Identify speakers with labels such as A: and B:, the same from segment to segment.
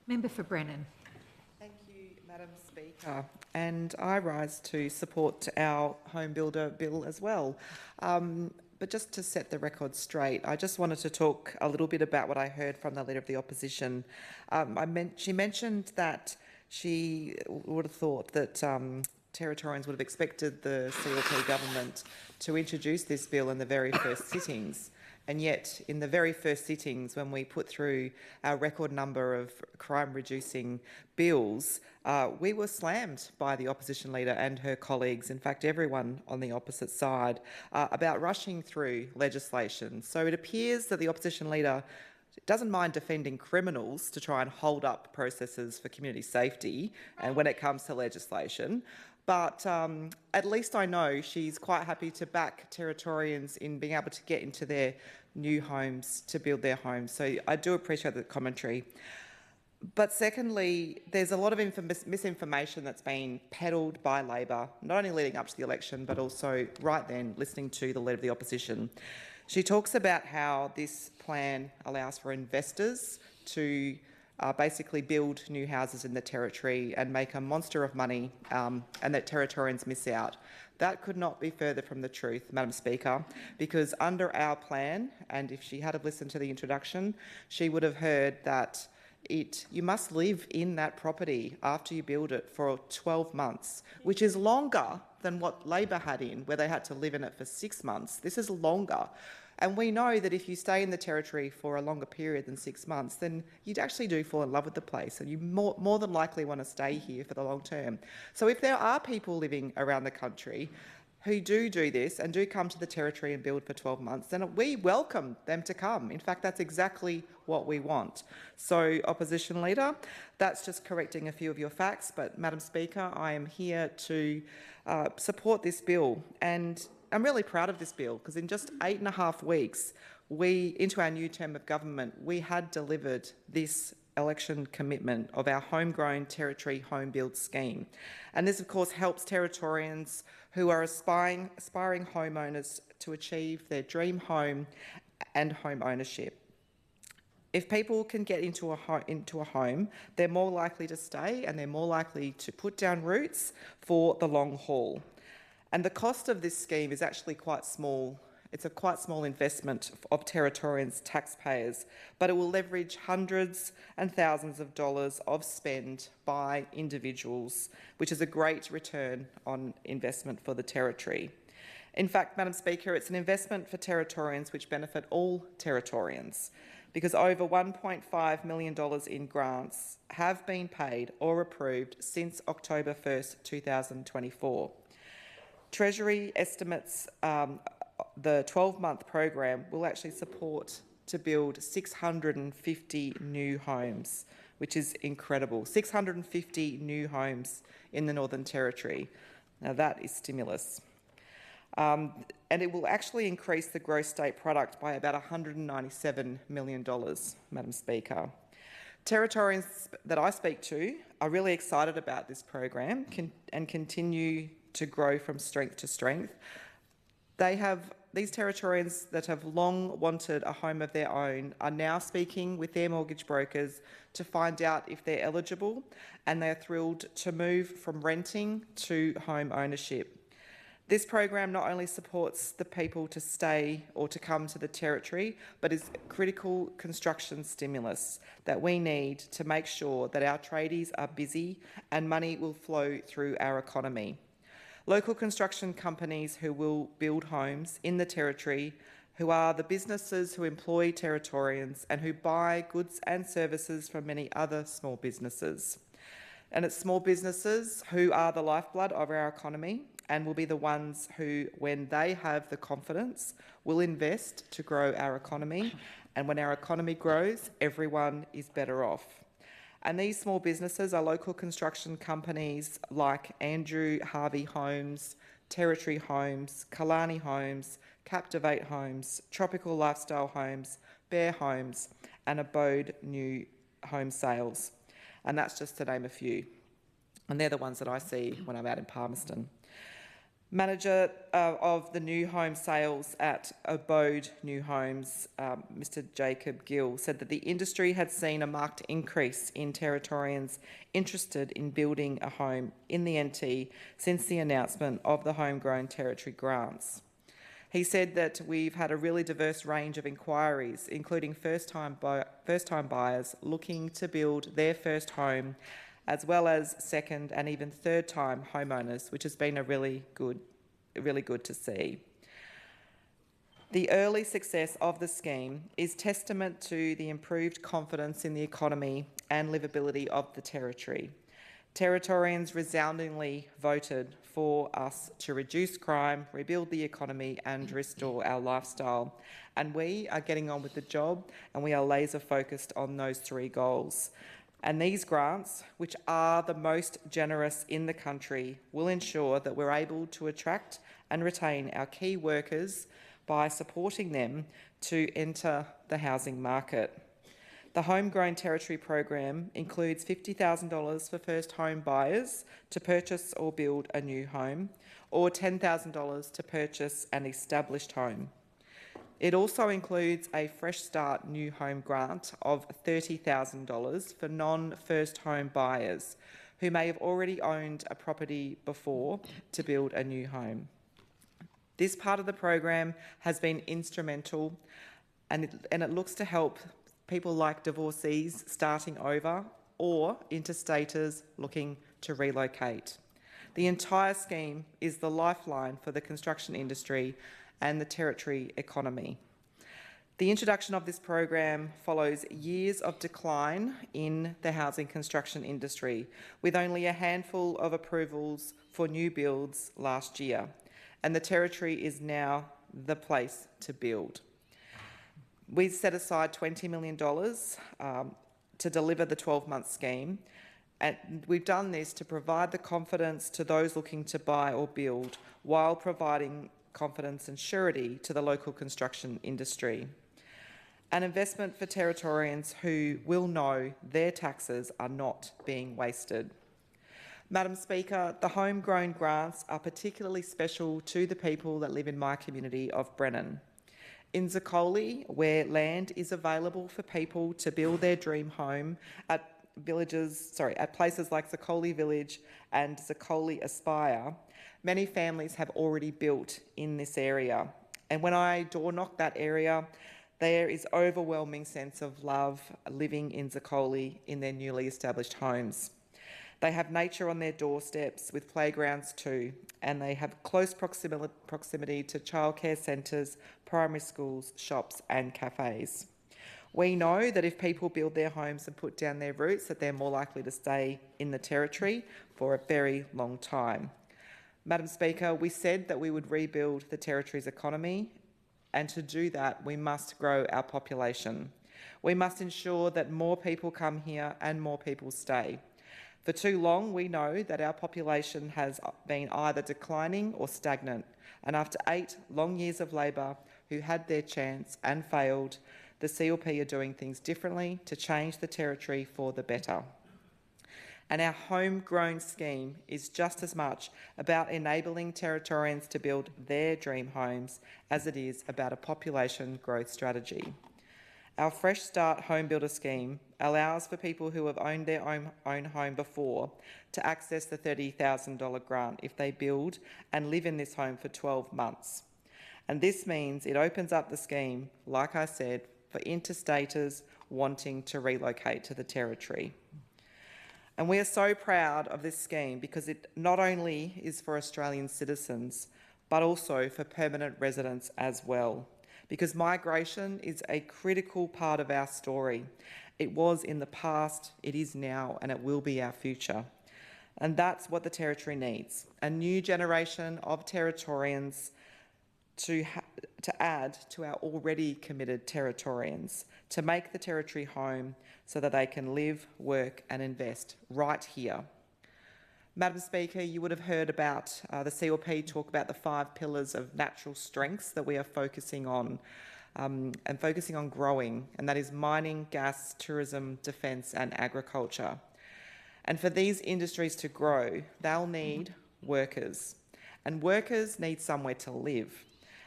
A: Member for Brennan.
B: Thank you, Madam Speaker. And I rise to support our home builder bill as well. But just to set the record straight, I just wanted to talk a little bit about what I heard from the Leader of the Opposition. She mentioned that she would have thought that Territorians would have expected the CLP government to introduce this bill in the very first sittings. And yet, in the very first sittings, when we put through our record number of crime-reducing bills, we were slammed by the opposition leader and her colleagues, in fact everyone on the opposite side, about rushing through legislation. So it appears that the opposition leader doesn't mind defending criminals to try and hold up processes for community safety and when it comes to legislation. But at least I know she's quite happy to back Territorians in being able to get into their new homes, to build their homes. So I do appreciate the commentary. But secondly, there's a lot of misinformation that's been peddled by Labor, not only leading up to the election, but also right then listening to the Leader of the Opposition. She talks about how this plan allows for investors to basically build new houses in the Territory and make a monster of money, and that Territorians miss out. That could not be further from the truth, Madam Speaker, because under our plan, and if she had have listened to the introduction, she would have heard that you must live in that property after you build it for 12 months, which is longer than what Labor had in, where they had to live in it for 6 months. This is longer. And we know that if you stay in the Territory for a longer period than 6 months, then you actually do fall in love with the place and you more than likely want to stay here for the long term. So if there are people living around the country who do this and do come to the Territory and build for 12 months, then we welcome them to come. In fact, that's exactly what we want. So, Opposition Leader, that's just correcting a few of your facts, but Madam Speaker, I am here to support this bill, and I'm really proud of this bill because in just 8.5 weeks, into our new term of government, we had delivered this election commitment of our homegrown Territory home build scheme. And this, of course, helps Territorians who are aspiring homeowners to achieve their dream home and home ownership. If people can get into a home, they're more likely to stay and they're more likely to put down roots for the long haul. And the cost of this scheme is actually quite small. It's a quite small investment of Territorians' taxpayers, but it will leverage hundreds and thousands of dollars of spend by individuals, which is a great return on investment for the Territory. In fact, Madam Speaker, it's an investment for Territorians which benefit all Territorians, because over $1.5 million in grants have been paid or approved since October 1st, 2024. Treasury estimates the 12-month program will actually support to build 650 new homes, which is incredible. 650 new homes in the Northern Territory. Now that is stimulus. And it will actually increase the gross state product by about $197 million, Madam Speaker. Territorians that I speak to are really excited about this program and continue to grow from strength to strength. These Territorians that have long wanted a home of their own are now speaking with their mortgage brokers to find out if they're eligible, and they're thrilled to move from renting to home ownership. This program not only supports the people to stay or to come to the Territory, but is critical construction stimulus that we need to make sure that our tradies are busy and money will flow through our economy. Local construction companies who will build homes in the Territory, who are the businesses who employ Territorians and who buy goods and services from many other small businesses. And it's small businesses who are the lifeblood of our economy and will be the ones who, when they have the confidence, will invest to grow our economy. And when our economy grows, everyone is better off. And these small businesses are local construction companies like Andrew Harvey Homes, Territory Homes, Kalani Homes, Captivate Homes, Tropical Lifestyle Homes, Bear Homes, and Abode New Home Sales. And that's just to name a few. And they're the ones that I see when I'm out in Palmerston. Manager of the new home sales at Abode New Homes, Mr Jacob Gill, said that the industry had seen a marked increase in Territorians interested in building a home in the NT since the announcement of the homegrown territory grants. He said that we've had a really diverse range of inquiries, including first-time buyers looking to build their first home, as well as second and even third-time homeowners, which has been really good to see. The early success of the scheme is testament to the improved confidence in the economy and livability of the territory. Territorians resoundingly voted for us to reduce crime, rebuild the economy and restore our lifestyle. And we are getting on with the job, and we are laser focused on those three goals. And these grants, which are the most generous in the country, will ensure that we're able to attract and retain our key workers by supporting them to enter the housing market. The Homegrown Territory program includes $50,000 for first home buyers to purchase or build a new home, or $10,000 to purchase an established home. It also includes a Fresh Start New Home grant of $30,000 for non-first home buyers who may have already owned a property before to build a new home. This part of the program has been instrumental, and it looks to help people like divorcees starting over or interstaters looking to relocate. The entire scheme is the lifeline for the construction industry and the territory economy. The introduction of this program follows years of decline in the housing construction industry, with only a handful of approvals for new builds last year, and the territory is now the place to build. We've set aside $20 million to deliver the 12-month scheme, and we've done this to provide the confidence to those looking to buy or build, while providing confidence and surety to the local construction industry. An investment for Territorians who will know their taxes are not being wasted. Madam Speaker, the homegrown grants are particularly special to the people that live in my community of Brennan. In Zocoli, where land is available for people to build their dream home at places like Zocoli Village and Zocoli Aspire, many families have already built in this area. And when I door knock that area, there is overwhelming sense of love living in Zocoli in their newly established homes. They have nature on their doorsteps with playgrounds too, and they have close proximity to childcare centres, primary schools, shops and cafes. We know that if people build their homes and put down their roots, that they're more likely to stay in the territory for a very long time. Madam Speaker, we said that we would rebuild the territory's economy, and to do that, we must grow our population. We must ensure that more people come here and more people stay. For too long, we know that our population has been either declining or stagnant, and after 8 long years of Labor who had their chance and failed, the CLP are doing things differently to change the territory for the better. And our homegrown scheme is just as much about enabling Territorians to build their dream homes as it is about a population growth strategy. Our Fresh Start Home Builder scheme allows for people who have owned their own home before to access the $30,000 grant if they build and live in this home for 12 months. And this means it opens up the scheme, like I said, for interstaters wanting to relocate to the territory. And we are so proud of this scheme because it not only is for Australian citizens, but also for permanent residents as well. Because migration is a critical part of our story. It was in the past, it is now, and it will be our future. And that's what the territory needs, a new generation of Territorians to add to our already committed Territorians, to make the territory home so that they can live, work and invest right here. Madam Speaker, you would have heard about the CLP talk about the 5 pillars of natural strengths that we are focusing on and focusing on growing, and that is mining, gas, tourism, defence and agriculture. And for these industries to grow, they'll need workers. and workers need somewhere to live.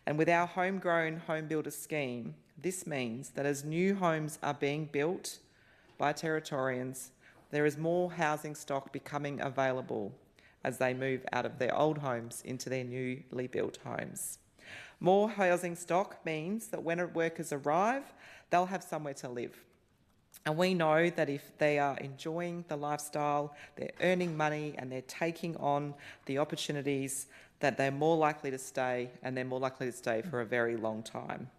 B: And with our homegrown home builder scheme, this means that as new homes are being built by Territorians, there is more housing stock becoming available as they move out of their old homes into their newly built homes. More housing stock means that when workers arrive, they'll have somewhere to live. And we know that if they are enjoying the lifestyle, they're earning money and they're taking on the opportunities, that they're more likely to stay, and they're more likely to stay for a very long time.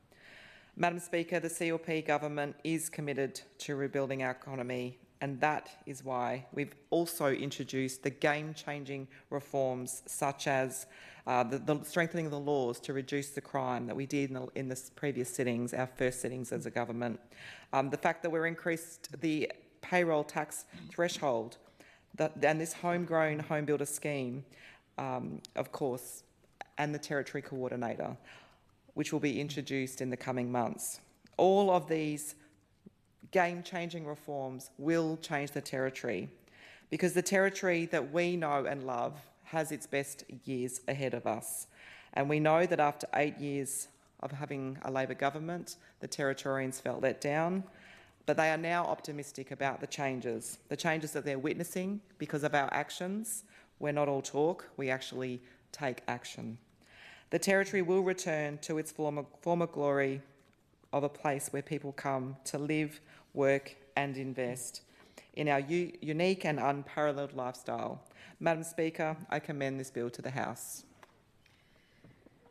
B: Madam Speaker, the CLP government is committed to rebuilding our economy, and that is why we've also introduced the game-changing reforms such as the strengthening of the laws to reduce the crime that we did in the previous sittings, our first sittings as a government. The fact that we've increased the payroll tax threshold, and this homegrown home builder scheme, of course, and the Territory Coordinator, which will be introduced in the coming months. All of these game-changing reforms will change the Territory, because the Territory that we know and love has its best years ahead of us. And we know that after 8 years of having a Labor government, the Territorians felt let down, but they are now optimistic about the changes that they're witnessing because of our actions. We're not all talk, we actually take action. The Territory will return to its former glory of a place where people come to live, work and invest in our unique and unparalleled lifestyle. Madam Speaker, I commend this bill to the House.